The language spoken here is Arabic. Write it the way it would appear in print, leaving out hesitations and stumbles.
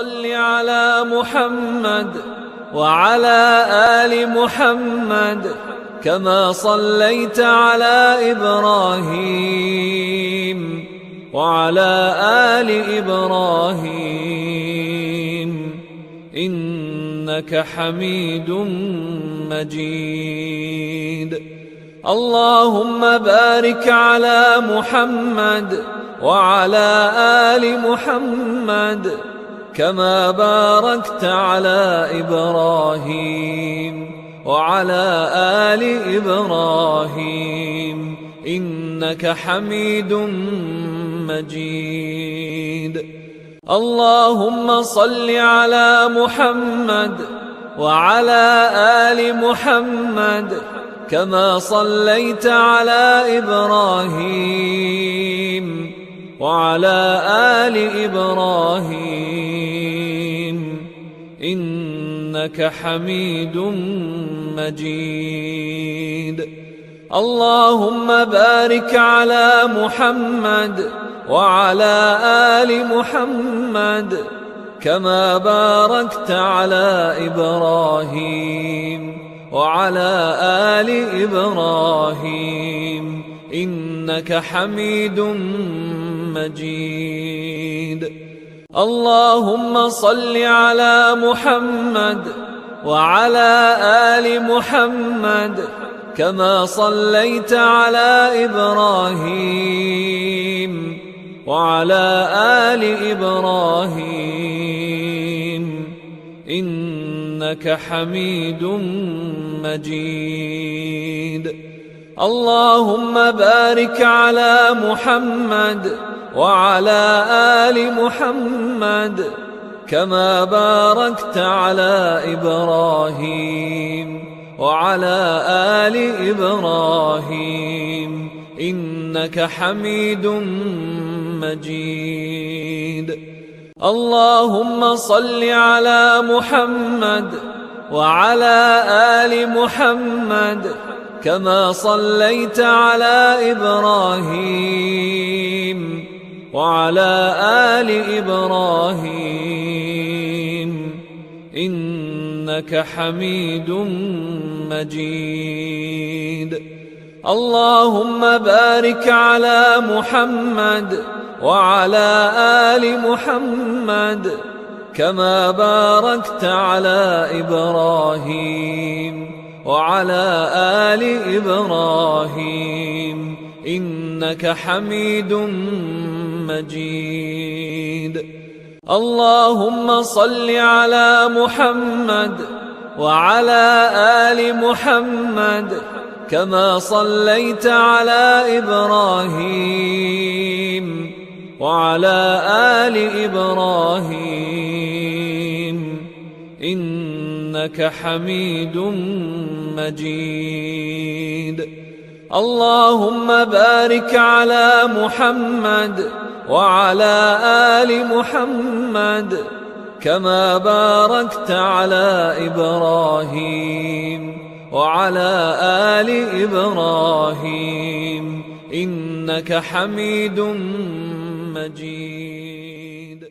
صل على محمد وعلى آل محمد كما صليت على إبراهيم وعلى آل إبراهيم إنك حميد مجيد. اللهم بارك على محمد وعلى آل محمد كما باركت على إبراهيم وعلى آل إبراهيم إنك حميد مجيد. اللهم صل على محمد وعلى آل محمد كما صليت على إبراهيم وعلى آل إبراهيم إنك حميد مجيد. اللهم بارك على محمد وعلى آل محمد كما باركت على إبراهيم وعلى آل إبراهيم إنك حميد مجيد. اللهم صل على محمد وعلى آل محمد كما صليت على إبراهيم وعلى آل إبراهيم إنك حميد مجيد. اللهم بارك على محمد وعلى آل محمد كما باركت على إبراهيم وعلى آل إبراهيم إنك حميد مجيد. اللهم صل على محمد وعلى آل محمد كما صليت على إبراهيم وعلى آل إبراهيم إنك حميد مجيد. اللهم بارك على محمد وعلى آل محمد كما باركت على إبراهيم وعلى آل إبراهيم إنك حميد مجيد. اللهم صل على محمد وعلى آل محمد كما صليت على إبراهيم وعلى آل إبراهيم إنك حميد مجيد. اللهم بارك على محمد وعلى آل محمد كما باركت على إبراهيم وعلى آل إبراهيم إنك حميد مجيد.